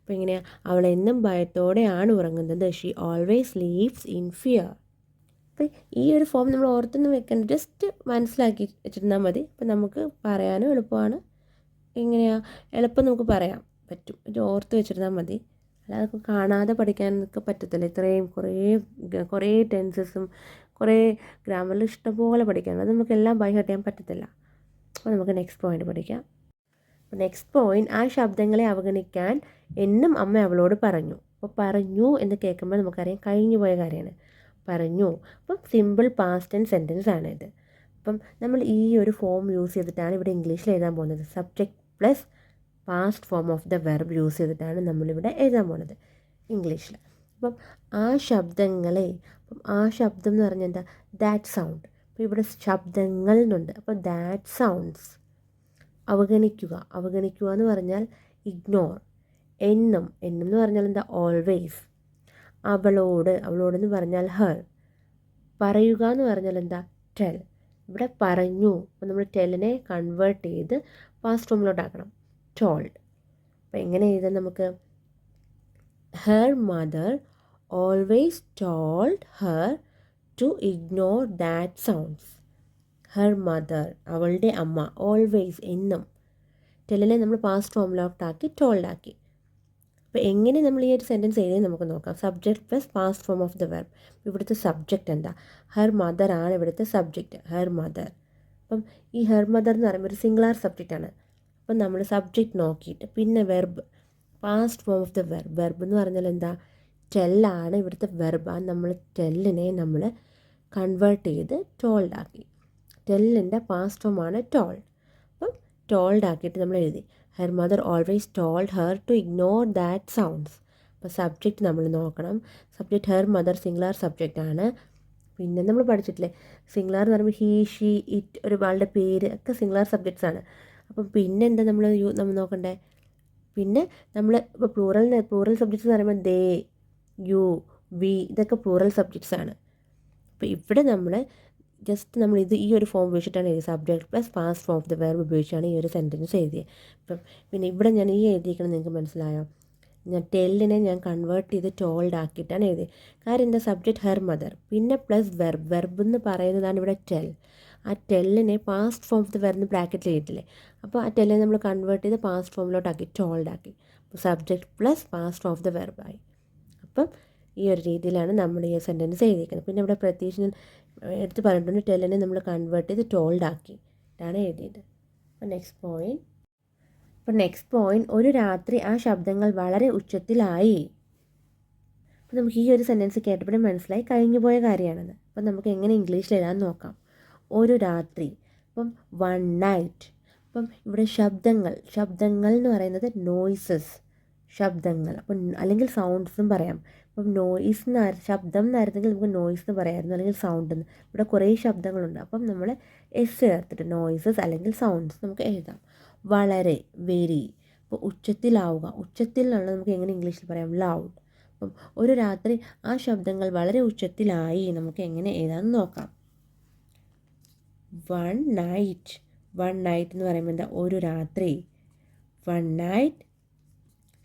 അപ്പോൾ എങ്ങനെയാണ്, അവൾ എന്നും ഭയത്തോടെയാണ് ഉറങ്ങുന്നത്. She always sleeps in fear. അപ്പോൾ ഈ ഒരു ഫോം നമ്മൾ ഓർത്തൊന്നും വെക്കേണ്ട, ജസ്റ്റ് മനസ്സിലാക്കി വെച്ചിരുന്നാൽ മതി. അപ്പോൾ നമുക്ക് പറയാനും എളുപ്പമാണ്. എങ്ങനെയാണ് എളുപ്പം നമുക്ക് പറയാൻ പറ്റും, ഇത് ഓർത്ത് വെച്ചിരുന്നാൽ മതി. അല്ലാതെ കാണാതെ പഠിക്കാനൊക്കെ പറ്റത്തില്ല. ഇത്രയും കുറേ ടെൻസസും കുറേ ഗ്രാമറിൽ ഇഷ്ടംപോലെ പഠിക്കാനുണ്ട്. അത് നമുക്കെല്ലാം ബൈ ഹാർട്ട് ചെയ്യാൻ പറ്റത്തില്ല. അപ്പോൾ നമുക്ക് നെക്സ്റ്റ് പോയിന്റ് പഠിക്കാം. അപ്പോൾ നെക്സ്റ്റ് പോയിന്റ്, ആ ശബ്ദങ്ങളെ അവഗണിക്കാൻ എന്നും അമ്മ അവളോട് പറഞ്ഞു. അപ്പോൾ പറഞ്ഞു എന്ന് കേൾക്കുമ്പോൾ നമുക്കറിയാം കഴിഞ്ഞു പോയ കാര്യമാണ്. പറഞ്ഞു. അപ്പം സിമ്പിൾ പാസ്റ്റ് ആൻഡ് സെൻറ്റൻസ് ആണ് ഇത്. അപ്പം നമ്മൾ ഈ ഒരു ഫോം യൂസ് ചെയ്തിട്ടാണ് ഇവിടെ ഇംഗ്ലീഷിൽ എഴുതാൻ പോകുന്നത്. Subject plus past form of the verb use ചെയ്തിട്ടാണ് നമ്മളിവിടെ എഴുതാൻ പോകുന്നത് ഇംഗ്ലീഷിൽ. അപ്പം ആ ശബ്ദങ്ങളെ, അപ്പം ആ ശബ്ദം എന്ന് പറഞ്ഞാൽ എന്താ, ദാറ്റ് സൗണ്ട്. അപ്പോൾ ഇവിടെ ശബ്ദങ്ങൾ എന്നുണ്ട്. അപ്പോൾ ദാറ്റ് സൗണ്ട്സ്, അവഗണിക്കുക. അവഗണിക്കുക എന്ന് പറഞ്ഞാൽ ഇഗ്നോർ. എന്നും എന്ന് പറഞ്ഞാൽ എന്താ, ഓൾവേസ്. അവളോടെന്ന് പറഞ്ഞാൽ ഹർ. പറയുക എന്ന് പറഞ്ഞാൽ എന്താ, ടെൽ. ഇവിടെ പറഞ്ഞു. അപ്പോൾ നമ്മൾ ടെല്ലിനെ കൺവേർട്ട് ചെയ്ത് പാസ്റ്റ് ഫോമിലോട്ടാക്കണം, ടോൾഡ്. അപ്പോൾ എങ്ങനെ എഴുതാം നമുക്ക്, her mother always told her to ignore that sounds. Her mother, അവളുടെ അമ്മ, ഓൾവേസ് എന്നും. ടെല്ലിനെ നമ്മൾ പാസ്റ്റ് ഫോമിലോട്ടാക്കി ടോൾഡാക്കി. അപ്പോൾ എങ്ങനെ നമ്മൾ ഈ ഒരു സെൻറ്റൻസ് എഴുതി നമുക്ക് നോക്കാം. Subject plus past form of the verb. ഇവിടുത്തെ സബ്ജക്റ്റ് എന്താ, ഹെർ മദർ ആണ് ഇവിടുത്തെ സബ്ജക്റ്റ്, ഹെർ മദർ. അപ്പം ഈ ഹെർ മദർ എന്ന് പറയുമ്പോൾ ഒരു സിംഗുലാർ സബ്ജക്റ്റാണ്. അപ്പം നമ്മൾ സബ്ജക്റ്റ് നോക്കിയിട്ട് പിന്നെ verb, past form of the verb. Verb എന്ന് പറഞ്ഞാൽ എന്താ, ടെല്ലാണ് ഇവിടുത്തെ വെർബ്. ആ നമ്മൾ ടെല്ലിനെ നമ്മൾ കൺവേർട്ട് ചെയ്ത് ടോൾഡാക്കി. ടെല്ലിൻ്റെ പാസ്റ്റ് ഫോമാണ് ടോൾഡ്. അപ്പം ടോൾഡാക്കിയിട്ട് നമ്മൾ എഴുതി, her mother always told her to ignore that sounds. അപ്പോൾ സബ്ജക്റ്റ് നമ്മൾ നോക്കണം. Subject her mother singular subject ആണ്. പിന്നെ നമ്മൾ പഠിച്ചിട്ടില്ലേ, സിംഗുലാർ എന്ന് പറയുമ്പോൾ ഹീ, ഷീ, ഇറ്റ്, ഒരാളുടെ പേര് ഒക്കെ സിംഗുലാർ സബ്ജക്ട്സ് ആണ്. അപ്പം പിന്നെ എന്താ നമ്മൾ നോക്കണ്ടേ, പിന്നെ നമ്മൾ ഇപ്പോൾ പ്ലൂറൽ സബ്ജക്ട്സ് എന്ന് പറയുമ്പോൾ ദേ, യു, വി, ഇതൊക്കെ പ്ലൂറൽ സബ്ജക്ട്സ് ആണ്. അപ്പോൾ ഇവിടെ നമ്മൾ ജസ്റ്റ് നമ്മൾ ഈ ഒരു ഫോം ഉപയോഗിച്ചിട്ടാണ് എഴുതിയത്. Subject plus past form of the verb ഉപയോഗിച്ചാണ് ഈ ഒരു സെൻറ്റൻസ് എഴുതിയത്. അപ്പം പിന്നെ ഇവിടെ ഞാൻ ഈ എഴുതിയിരിക്കണം, നിങ്ങൾക്ക് മനസ്സിലായോ, ഞാൻ ടെല്ലിനെ ഞാൻ കൺവേർട്ട് ചെയ്ത് ടോൾഡ് ആക്കിയിട്ടാണ് എഴുതിയത്. കാര്യം എന്താ, സബ്ജക്റ്റ് ഹെർ മദർ പിന്നെ പ്ലസ് വെർബ്. വെർബ് എന്ന് പറയുന്നതാണ് ഇവിടെ ടെൽ. ആ ടെല്ലിനെ past form of the verb ബ്രാക്കറ്റിൽ എഴുതിയില്ലേ, അപ്പോൾ ആ ടെല്ലിനെ നമ്മൾ കൺവേർട്ട് ചെയ്ത് പാസ്റ്റ് ഫോമിലോട്ടാക്കി, ടോൾഡ് ആക്കി. അപ്പോൾ subject plus past of the വെർബായി. അപ്പം ഈ ഒരു രീതിയിലാണ് നമ്മൾ ഈ സെൻറ്റൻസ് എഴുതിയിരിക്കുന്നത്. പിന്നെ ഇവിടെ പ്രത്യേകിച്ച് ഞാൻ എടുത്ത് പറഞ്ഞിട്ടുണ്ട്, ടെല്ലിനെ നമ്മൾ കൺവേർട്ട് ചെയ്ത് ടോൾഡ് ആക്കിയിട്ടാണ് എഴുതിയത്. അപ്പോൾ നെക്സ്റ്റ് പോയിൻറ്റ്, ഒരു രാത്രി ആ ശബ്ദങ്ങൾ വളരെ ഉച്ചത്തിലായി. അപ്പോൾ നമുക്ക് ഈ ഒരു സെൻറ്റൻസ് കേട്ടപ്പോഴും മനസ്സിലായി കഴിഞ്ഞു പോയ കാര്യമാണെന്ന്. അപ്പോൾ നമുക്ക് എങ്ങനെ ഇംഗ്ലീഷിൽ എഴുതാൻ നോക്കാം. ഒരു രാത്രി, അപ്പം വൺ നൈറ്റ്. അപ്പം ഇവിടെ ശബ്ദങ്ങൾ എന്ന് പറയുന്നത് നോയ്സസ്, ശബ്ദങ്ങൾ. അപ്പം അല്ലെങ്കിൽ സൗണ്ട്സ് എന്നും പറയാം. അപ്പം നോയ്സ് ശബ്ദം എന്നായിരുന്നെങ്കിൽ നമുക്ക് നോയ്സ് എന്ന് പറയാമായിരുന്നു, അല്ലെങ്കിൽ സൗണ്ട് എന്ന്. ഇവിടെ കുറേ ശബ്ദങ്ങളുണ്ട്. അപ്പം നമ്മൾ എസ് ചേർത്തിട്ട് നോയ്സസ് അല്ലെങ്കിൽ സൗണ്ട്സ് നമുക്ക് എഴുതാം. വളരെ, വെരി. അപ്പോൾ ഉച്ചത്തിലാവുക, ഉച്ചത്തിൽ എന്നുള്ളത് നമുക്ക് എങ്ങനെ ഇംഗ്ലീഷിൽ പറയാം, ലൗഡ്. അപ്പം ഒരു രാത്രി ആ ശബ്ദങ്ങൾ വളരെ ഉച്ചത്തിലായി നമുക്ക് എങ്ങനെ എഴുതാമെന്ന് നോക്കാം. വൺ നൈറ്റ് എന്ന് പറയുമ്പോൾ എന്താ, ഒരു രാത്രി. വൺ നൈറ്റ്,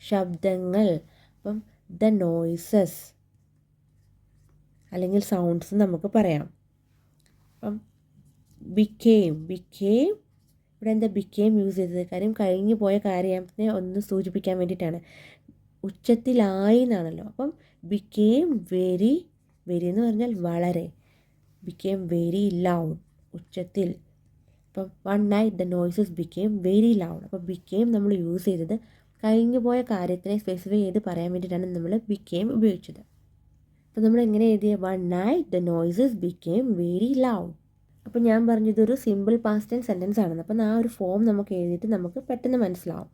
ശബ്ദങ്ങൾ. അപ്പം ദ നോയ്സസ് അല്ലെങ്കിൽ സൗണ്ട്സ് നമുക്ക് പറയാം. അപ്പം ബിക്കെയിം ഇവിടെ എന്താ ബിക്കെയിം യൂസ് ചെയ്തത്, കാര്യം കഴിഞ്ഞു പോയ കാര്യത്തെ ഒന്ന് സൂചിപ്പിക്കാൻ വേണ്ടിയിട്ടാണ്. ഉച്ചത്തിലായി എന്നാണല്ലോ. അപ്പം ബിക്കെയിം വെരി എന്ന് പറഞ്ഞാൽ വളരെ. ബിക്കെയിം വെരി ലൗഡ്, ഉച്ചത്തിൽ. അപ്പം one night the noises became very loud. അപ്പോൾ ബിക്കെയിം നമ്മൾ യൂസ് ചെയ്തത് കഴിഞ്ഞു പോയ കാര്യത്തിനെ സ്പെസിഫൈ ചെയ്ത് പറയാൻ വേണ്ടിയിട്ടാണ് നമ്മൾ ബിക്കെയിം ഉപയോഗിച്ചത്. അപ്പോൾ നമ്മൾ എങ്ങനെ എഴുതിയ, one night the noises became very loud. അപ്പോൾ ഞാൻ പറഞ്ഞതൊരു സിമ്പിൾ പാസ്റ്റ് ടെൻസ് സെൻറ്റൻസ് ആണെന്ന്. അപ്പം ആ ഒരു ഫോം നമുക്ക് എഴുതിയിട്ട് നമുക്ക് പെട്ടെന്ന് മനസ്സിലാവും.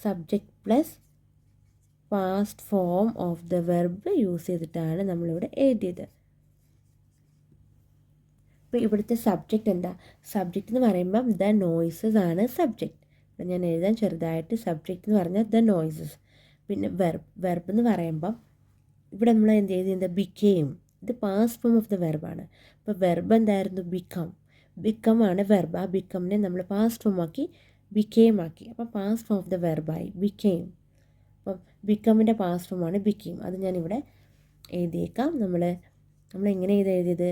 Subject plus past form of the verb use ചെയ്തിട്ടാണ് നമ്മളിവിടെ എഴുതിയത്. അപ്പോൾ ഇവിടുത്തെ സബ്ജക്റ്റ് എന്താ, സബ്ജക്റ്റ് എന്ന് പറയുമ്പം ദ നോയ്സസ് ആണ് സബ്ജക്റ്റ്. ഇവിടെ ഞാൻ എഴുതാൻ ചെറുതായിട്ട്, സബ്ജക്റ്റ് എന്ന് പറഞ്ഞാൽ ദ നോയ്സസ്. പിന്നെ വെർബ് എന്ന് പറയുമ്പം ഇവിടെ നമ്മൾ എന്ത് ചെയ്ത്, ബിക്കെയിം. ഇത് പാസ്റ്റ് ഫോം ഓഫ് ദ വെർബാണ്. അപ്പോൾ വെർബ് എന്തായിരുന്നു, ബിക്കം ആണ് വെർബ്. ആ ബിക്കമിനെ നമ്മൾ പാസ്റ്റ് ഫോം ആക്കി ബിക്കെയിം ആക്കി. അപ്പോൾ പാസ്റ്റ് ഫോം ഓഫ് ദ വെർബായി ബിക്കെയിം. അപ്പം ബിക്കമിൻ്റെ പാസ്റ്റ് ഫോമാണ് ബിക്കെയിം. അത് ഞാനിവിടെ എഴുതിയേക്കാം. നമ്മൾ എങ്ങനെ എഴുതിയത്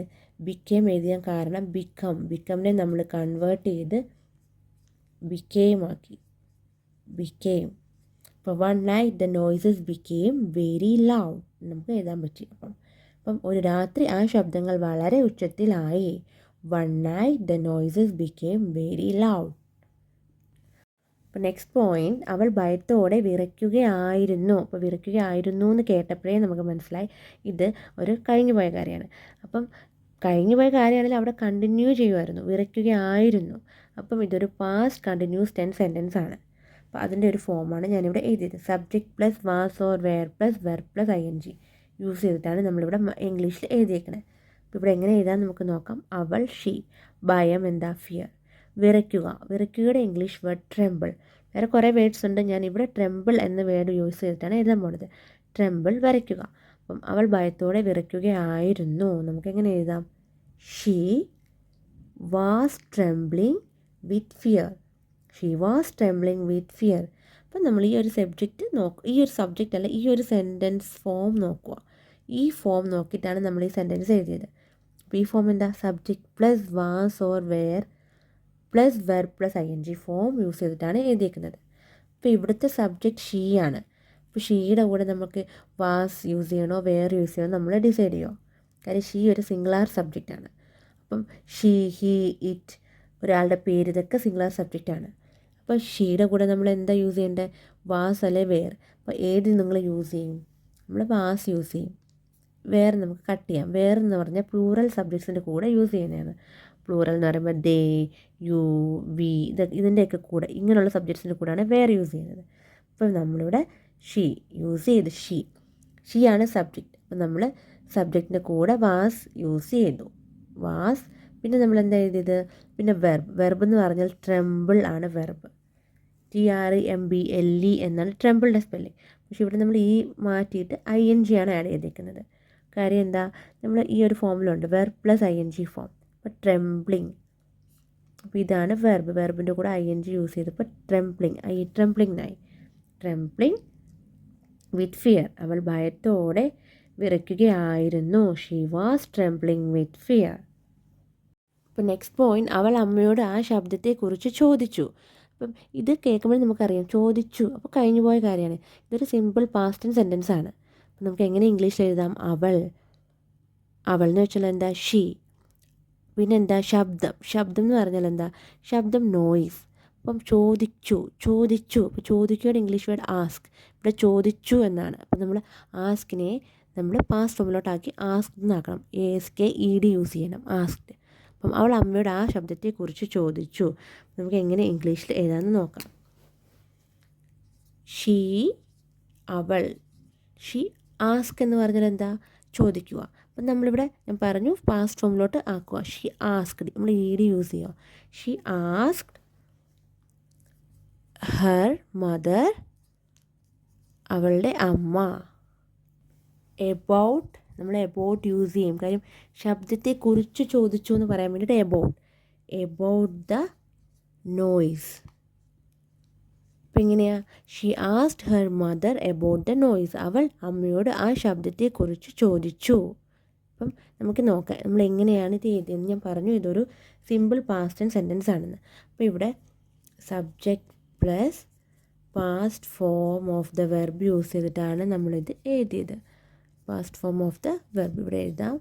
ബിക്കെയിം എഴുതിയാൽ കാരണം ബിക്കമിനെ നമ്മൾ കൺവേർട്ട് ചെയ്ത് ബിക്കെയിം ആക്കി. ബിക്കെയിം. അപ്പോൾ one night the noises became very loud നമുക്ക് എഴുതാൻ പറ്റി. അപ്പം ഒരു രാത്രി ആ ശബ്ദങ്ങൾ വളരെ ഉച്ചത്തിലായി. One night the noises became very loud. അപ്പോൾ നെക്സ്റ്റ് പോയിന്റ്, അവൾ ഭയത്തോടെ വിറയ്ക്കുകയായിരുന്നു. അപ്പോൾ വിറയ്ക്കുകയായിരുന്നു എന്ന് കേട്ടപ്പോഴേ നമുക്ക് മനസ്സിലായി ഇത് ഒരു കഴിഞ്ഞു പോയ കാര്യമാണ്. അപ്പം കഴിഞ്ഞു പോയ കാര്യമാണെങ്കിൽ അവിടെ കണ്ടിന്യൂ ചെയ്യുമായിരുന്നു, വിറയ്ക്കുകയായിരുന്നു. അപ്പം ഇതൊരു പാസ്റ്റ് കണ്ടിന്യൂസ് ടെൻസ് സെൻറ്റൻസ് ആണ്. അപ്പോൾ അതിൻ്റെ ഒരു ഫോമാണ് ഞാനിവിടെ എഴുതിയത്. Subject plus was or were plus verb plus ING use ചെയ്തിട്ടാണ് നമ്മളിവിടെ ഇംഗ്ലീഷിൽ എഴുതിയേക്കുന്നത്. അപ്പോൾ ഇവിടെ എങ്ങനെ എഴുതാൻ നമുക്ക് നോക്കാം. അവൾ ഷീ. ഭയം എന്താ ഫിയർ. വിറയ്ക്കുകയുടെ ഇംഗ്ലീഷ് വേർഡ് ട്രെമ്പിൾ. വേറെ കുറേ വേർഡ്സ് ഉണ്ട്, ഞാൻ ഇവിടെ ട്രെമ്പിൾ എന്ന വേർഡ് യൂസ് ചെയ്തിട്ടാണ് എഴുതാൻ പോകുന്നത്. ട്രെമ്പിൾ വിറയ്ക്കുക. അപ്പം അവൾ ഭയത്തോടെ വിറയ്ക്കുകയായിരുന്നു. നമുക്കെങ്ങനെ എഴുതാം. She was trembling with fear. She was trembling with fear. അപ്പം നമ്മൾ ഈ ഒരു സബ്ജക്റ്റ് ഈ ഒരു സബ്ജക്റ്റ് അല്ല, ഈ ഒരു സെൻറ്റൻസ് ഫോം നോക്കുക. ഈ ഫോം നോക്കിയിട്ടാണ് നമ്മൾ ഈ സെൻറ്റൻസ് എഴുതിയത്. അപ്പോൾ ഈ ഫോം എന്താ, subject plus was or were plus verb plus ING form use ചെയ്തിട്ടാണ് എഴുതിയിരിക്കുന്നത്. അപ്പോൾ ഇവിടുത്തെ സബ്ജക്റ്റ് ഷീ ആണ്. അപ്പോൾ ഷീയുടെ കൂടെ നമുക്ക് വാസ് യൂസ് ചെയ്യണോ വെയർ യൂസ് ചെയ്യണോ നമ്മൾ ഡിസൈഡ് ചെയ്യുമോ. കാര്യം ഷീ ഒരു സിംഗുലാർ സബ്ജക്റ്റാണ്. അപ്പം ഷീ, ഹി, ഇറ്റ്, ഒരാളുടെ പേര്, ഇതൊക്കെ സിംഗുലാർ സബ്ജക്റ്റാണ്. അപ്പോൾ ഷീയുടെ കൂടെ നമ്മൾ എന്താ യൂസ് ചെയ്യേണ്ടത്, വാസ് അല്ലെ വെയർ. അപ്പോൾ ഏത് നിങ്ങൾ യൂസ് ചെയ്യും, നമ്മൾ വാസ് യൂസ് ചെയ്യും. വേറെ നമുക്ക് കട്ട് ചെയ്യാം. വേറെ എന്ന് പറഞ്ഞാൽ പ്ലൂറൽ സബ്ജക്ട്സിൻ്റെ കൂടെ യൂസ് ചെയ്യുന്നതാണ്. പ്ലൂറൽ എന്ന് പറയുമ്പോൾ ദേ, യു, വി, ഇതിൻ്റെയൊക്കെ കൂടെ ഇങ്ങനെയുള്ള സബ്ജക്ട്സിൻ്റെ കൂടെയാണ് വേറെ യൂസ് ചെയ്യുന്നത്. അപ്പോൾ നമ്മളിവിടെ ഷീ യൂസ് ചെയ്ത് ഷീ ആണ് സബ്ജക്റ്റ്. അപ്പോൾ നമ്മൾ സബ്ജക്റ്റിൻ്റെ കൂടെ വാസ് യൂസ് ചെയ്തു. വാസ്. പിന്നെ നമ്മൾ എന്താ എഴുതിയത്, പിന്നെ വെർബ് എന്ന് പറഞ്ഞാൽ ട്രെമ്പിൾ ആണ് വെർബ്. TREMBLE എന്നാണ് ട്രെമ്പിളിൻ്റെ സ്പെല്ലിങ്. പക്ഷേ ഇവിടെ നമ്മൾ ഈ മാറ്റിയിട്ട് ING ആണ് ആഡ് ചെയ്തേക്കുന്നത്. കാര്യം എന്താ, നമ്മൾ ഈ ഒരു ഫോമിലുണ്ട് വെർബ് പ്ലസ് ING ഫോം. അപ്പോൾ ട്രെംബ്ലിങ്. അപ്പോൾ ഇതാണ് വെർബിൻ്റെ കൂടെ ING യൂസ് ചെയ്തപ്പോൾ ട്രെംബ്ലിങ്ങായി. ട്രെംബ്ലിങ് വിത്ത് ഫിയർ. അവൾ ഭയത്തോടെ വിറയ്ക്കുകയായിരുന്നു. She was trembling with fear. അപ്പോൾ നെക്സ്റ്റ് പോയിന്റ്, അവൾ അമ്മയോട് ആ ശബ്ദത്തെക്കുറിച്ച് ചോദിച്ചു. അപ്പം ഇത് കേൾക്കുമ്പോൾ നമുക്കറിയാം ചോദിച്ചു, അപ്പോൾ കഴിഞ്ഞു പോയ കാര്യമാണ്. ഇതൊരു സിമ്പിൾ പാസ്റ്റ് ടെൻസ് സെൻറ്റൻസ് ആണ്. അപ്പം നമുക്ക് എങ്ങനെ ഇംഗ്ലീഷിൽ എഴുതാം. അവൾ എന്ന് വെച്ചാൽ എന്താ, ഷീ. പിന്നെ എന്താ, ശബ്ദം എന്ന് പറഞ്ഞാൽ എന്താ, ശബ്ദം നോയ്സ്. അപ്പം ചോദിച്ചു. അപ്പോൾ ചോദിക്കുകയുടെ ഇംഗ്ലീഷ് വേർഡ് ആസ്ക്. ഇവിടെ ചോദിച്ചു എന്നാണ്. അപ്പം നമ്മൾ ആസ്കിനെ നമ്മൾ പാസ്റ്റ് ഫോമിലോട്ടാക്കി ആസ്ക് എന്നാക്കണം. ASKED യൂസ് ചെയ്യണം, ആസ്ക്ഡ്. അപ്പം അവൾ അമ്മയോട് ആ ശബ്ദത്തെക്കുറിച്ച് ചോദിച്ചു. നമുക്ക് എങ്ങനെ ഇംഗ്ലീഷിൽ എഴുതാമെന്ന് നോക്കാം. അവൾ ഷീ ആസ്ക് എന്ന് പറഞ്ഞാൽ എന്താ, ചോദിക്കുക. അപ്പം നമ്മളിവിടെ ഞാൻ പറഞ്ഞു പാസ്റ്റ് ഫോമിലോട്ട് ആക്കുക. ഷീ ആസ്ക്ഡ്, നമ്മൾ ED യൂസ് ചെയ്യുക. ഷീ ആസ്ക്ഡ് ഹർ മദർ, അവളുടെ അമ്മ. എബൌട്ട്, നമ്മൾ എബൌട്ട് യൂസ് ചെയ്യും. കാര്യം ശബ്ദത്തെക്കുറിച്ച് ചോദിച്ചു എന്ന് പറയാൻ വേണ്ടിയിട്ട് എബൌട്ട് ദ നോയ്സ്. അപ്പം എങ്ങനെയാ, she asked her mother about the noise. അവൾ അമ്മയോട് ആ ശബ്ദത്തെക്കുറിച്ച് ചോദിച്ചു. അപ്പം നമുക്ക് നോക്കാം നമ്മൾ എങ്ങനെയാണ് ഇത് എഴുതിയെന്ന്. ഞാൻ പറഞ്ഞു ഇതൊരു സിമ്പിൾ പാസ്റ്റ് ആൻഡ് സെൻറ്റൻസ് ആണെന്ന്. അപ്പോൾ ഇവിടെ subject plus past form of the verb use ചെയ്തിട്ടാണ് നമ്മളിത് എഴുതിയത്. Past form of the verb ഇവിടെ എഴുതാം.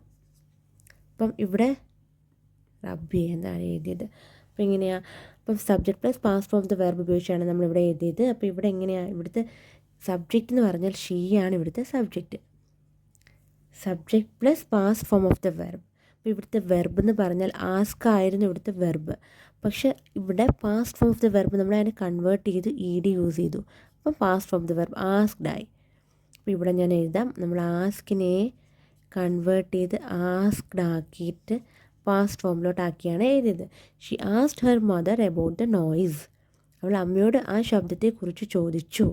അപ്പം ഇവിടെ റബ്ബി എന്നാണ് എഴുതിയത്. അപ്പോൾ എങ്ങനെയാണ്, അപ്പം subject plus past form of the verb ഉപയോഗിച്ചാണ് നമ്മളിവിടെ എഴുതിയത്. അപ്പോൾ ഇവിടെ എങ്ങനെയാണ്, ഇവിടുത്തെ സബ്ജക്റ്റ് എന്ന് പറഞ്ഞാൽ ഷീ ആണ് ഇവിടുത്തെ subject. Subject plus past form of the verb. അപ്പോൾ ഇവിടുത്തെ വെർബ് എന്ന് പറഞ്ഞാൽ ആസ്ക് ആയിരുന്നു ഇവിടുത്തെ വെർബ്. പക്ഷേ ഇവിടെ past form of the verb നമ്മൾ അതിനെ കൺവേർട്ട് ചെയ്ത് ED യൂസ് ചെയ്തു. അപ്പം past form of the verb asked ആയി. അപ്പോൾ ഇവിടെ ഞാൻ എഴുതാം, നമ്മൾ ആസ്കിനെ കൺവേർട്ട് ചെയ്ത് ആസ്ക്ഡ് ആക്കിയിട്ട് പാസ്റ്റ് ഫോമിലോട്ടാക്കിയാണ് എഴുതിയത്. She asked her mother about the noise. അവൾ അമ്മയോട് ആ ശബ്ദത്തെക്കുറിച്ച് ചോദിച്ചു.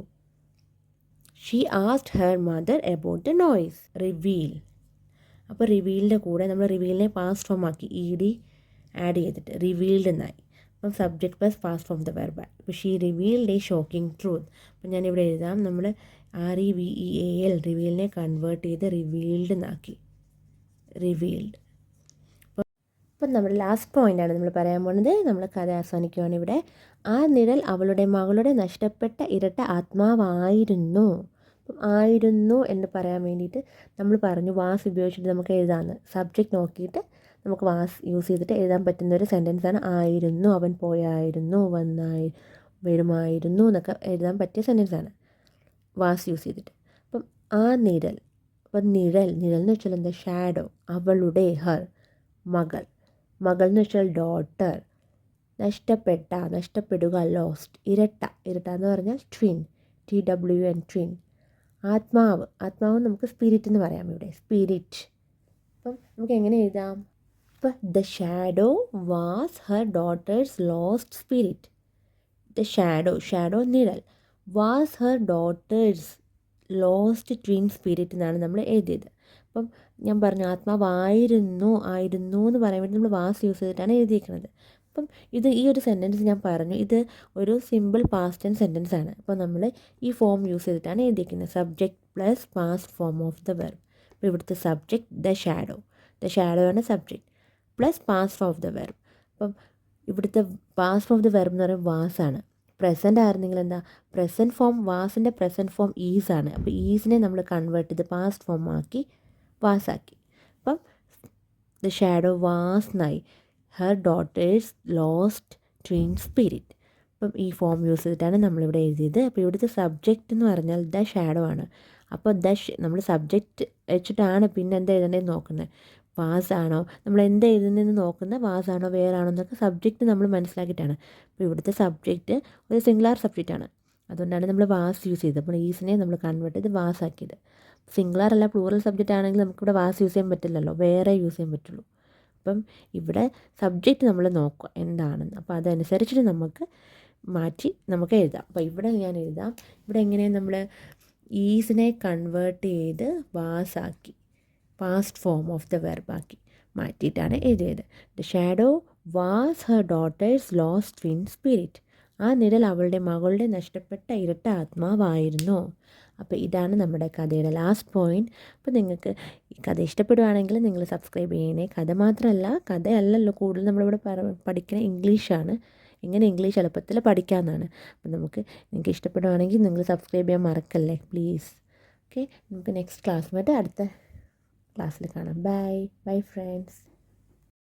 She asked her mother about the noise. Reveal. അപ്പോൾ റിവീലിൻ്റെ കൂടെ നമ്മൾ റിവീലിനെ പാസ്റ്റ് ഫോം ആക്കി ED ആഡ് ചെയ്തിട്ട് റിവീൽഡ് എന്നായി. അപ്പം subject plus past form the verb. അപ്പോൾ she revealed a shocking truth. അപ്പം ഞാനിവിടെ എഴുതാം, നമ്മൾ REVEAL, റിവീലിനെ കൺവേർട്ട് ചെയ്ത് റിവീൽഡ് എന്നാക്കി. റിവീൽഡ്. അപ്പം നമ്മുടെ ലാസ്റ്റ് പോയിൻ്റാണ് നമ്മൾ പറയാൻ പോകുന്നത്. നമ്മൾ കഥ അവസാനിക്കുകയാണ് ഇവിടെ. ആ നിഴൽ അവളുടെ മകളുടെ നഷ്ടപ്പെട്ട ഇരട്ട ആത്മാവായിരുന്നു. അപ്പം ആയിരുന്നു എന്ന് പറയാൻ വേണ്ടിയിട്ട് നമ്മൾ പറഞ്ഞു വാസ് ഉപയോഗിച്ചിട്ട് നമുക്ക് എഴുതാമെന്ന്. സബ്ജക്റ്റ് നോക്കിയിട്ട് നമുക്ക് വാസ് യൂസ് ചെയ്തിട്ട് എഴുതാൻ പറ്റുന്ന ഒരു സെൻറ്റൻസാണ് ആയിരുന്നു. അവൻ പോയായിരുന്നു, വരുമായിരുന്നു എന്നൊക്കെ എഴുതാൻ പറ്റിയ സെൻറ്റൻസാണ് വാസ് യൂസ് ചെയ്തിട്ട്. അപ്പം ആ നിഴൽ, അപ്പം നിഴൽ എന്ന് വെച്ചാൽ എന്താ? ഷാഡോ. അവളുടെ, ഹർ, മകൾ എന്ന് വെച്ചാൽ ഡോട്ടർ. നഷ്ടപ്പെടുക, ലോസ്റ്റ്. ഇരട്ട എന്ന് പറഞ്ഞാൽ ട്വിൻ, TWN, ട്വിൻ. ആത്മാവ് നമുക്ക് സ്പിരിറ്റ് എന്ന് പറയാം ഇവിടെ, സ്പിരിറ്റ്. അപ്പം നമുക്ക് എങ്ങനെ എഴുതാം? ഇപ്പം the shadow was her daughter's lost spirit. The shadow നിഴൽ, was her daughter's lost twin spirit എന്നാണ് നമ്മൾ എഴുതിയത്. അപ്പം ഞാൻ പറഞ്ഞു ആത്മാവായിരുന്നു എന്ന് പറയാൻ വേണ്ടി നമ്മൾ വാസ് യൂസ് ചെയ്തിട്ടാണ് എഴുതിയിരിക്കുന്നത്. അപ്പം ഈ ഒരു സെൻറ്റൻസ് ഞാൻ പറഞ്ഞു, ഇത് ഒരു സിമ്പിൾ പാസ്റ്റ് ടെൻസ് സെൻറ്റൻസ് ആണ്. അപ്പോൾ നമ്മൾ ഈ ഫോം യൂസ് ചെയ്തിട്ടാണ് എഴുതിയിരിക്കുന്നത്. Subject plus past form of the verb. അപ്പോൾ ഇവിടുത്തെ സബ്ജക്റ്റ് ദ ഷാഡോ ആണ് subject, plus past form of the verb. അപ്പം ഇവിടുത്തെ past form of the verb എന്ന് പറയുന്നത് വാസ് ആണ്. പ്രസൻറ്റ് ആയിരുന്നെങ്കിൽ എന്താ? പ്രസൻറ്റ് ഫോം, വാസിൻ്റെ പ്രസൻറ്റ് ഫോം ഈസ് ആണ്. അപ്പോൾ ഈസിനെ നമ്മൾ കൺവേർട്ട് ചെയ്ത് പാസ്റ്റ് ഫോം ആക്കി വാസാക്കി. അപ്പം ദ ഷാഡോ വാസ് നായി her daughter's lost twin spirit. അപ്പം ഈ ഫോം യൂസ് ചെയ്തിട്ടാണ് നമ്മളിവിടെ എഴുതിയത്. അപ്പോൾ ഇവിടുത്തെ സബ്ജക്റ്റ് എന്ന് പറഞ്ഞാൽ ദ ഷാഡോ ആണ്. അപ്പോൾ നമ്മൾ സബ്ജക്റ്റ് വെച്ചിട്ടാണ് പിന്നെ എന്താ എഴുതേണ്ടതെന്ന് നോക്കുന്നത്. വാസാണോ, നമ്മൾ എന്താ എഴുതുന്നതെന്ന് നോക്കുന്നത്, വാസാണോ വേറാണോ എന്നൊക്കെ സബ്ജക്റ്റ് നമ്മൾ മനസ്സിലാക്കിയിട്ടാണ്. അപ്പോൾ ഇവിടുത്തെ സബ്ജക്റ്റ് ഒരു സിംഗുലാർ സബ്ജക്റ്റാണ്. അതുകൊണ്ടാണ് നമ്മൾ വാസ് യൂസ് ചെയ്തത്. അപ്പോൾ ഈസിനെ നമ്മൾ കൺവേർട്ട് ചെയ്ത് വാസാക്കിയത്. സിംഗുലാർ അല്ല പ്ലൂറൽ സബ്ജക്റ്റ് ആണെങ്കിൽ നമുക്കിവിടെ വാസ് യൂസ് ചെയ്യാൻ പറ്റില്ലല്ലോ, വേറെ യൂസ് ചെയ്യാൻ പറ്റുള്ളൂ. അപ്പം ഇവിടെ സബ്ജക്റ്റ് നമ്മൾ നോക്കുക എന്താണെന്ന്. അപ്പോൾ അതനുസരിച്ചിട്ട് നമുക്ക് മാറ്റി നമുക്ക് എഴുതാം. അപ്പോൾ ഇവിടെ ഞാൻ എഴുതാം. ഇവിടെ എങ്ങനെയാണ് നമ്മൾ ഈസിനെ കൺവേർട്ട് ചെയ്ത് വാസാക്കി, പാസ്റ്റ് ഫോം ഓഫ് ദ വെർബാക്കി മാറ്റിയിട്ടാണ് എഴുതിയത്. The shadow was her daughter's lost twin spirit. ആ നിഴൽ അവളുടെ മകളുടെ നഷ്ടപ്പെട്ട ഇരട്ട ആത്മാവായിരുന്നു. അപ്പോൾ ഇതാണ് നമ്മുടെ കഥയുടെ ലാസ്റ്റ് പോയിൻറ്റ്. അപ്പോൾ നിങ്ങൾക്ക് ഈ കഥ ഇഷ്ടപ്പെടുകയാണെങ്കിൽ നിങ്ങൾ സബ്സ്ക്രൈബ് ചെയ്യണേ. കഥ മാത്രമല്ല, കഥയല്ലല്ലോ കൂടുതൽ നമ്മളിവിടെ പഠിക്കുന്ന ഇംഗ്ലീഷാണ്. എങ്ങനെ ഇംഗ്ലീഷ് എളുപ്പത്തിൽ പഠിക്കാമെന്നാണ്. അപ്പോൾ നിങ്ങൾക്ക് ഇഷ്ടപ്പെടുകയാണെങ്കിൽ നിങ്ങൾ സബ്സ്ക്രൈബ് ചെയ്യാൻ മറക്കല്ലേ പ്ലീസ്. ഓക്കെ, നമുക്ക് നെക്സ്റ്റ് ക്ലാസ്സുമായിട്ട് അടുത്ത ക്ലാസ്സിൽ കാണാം. Bye friends.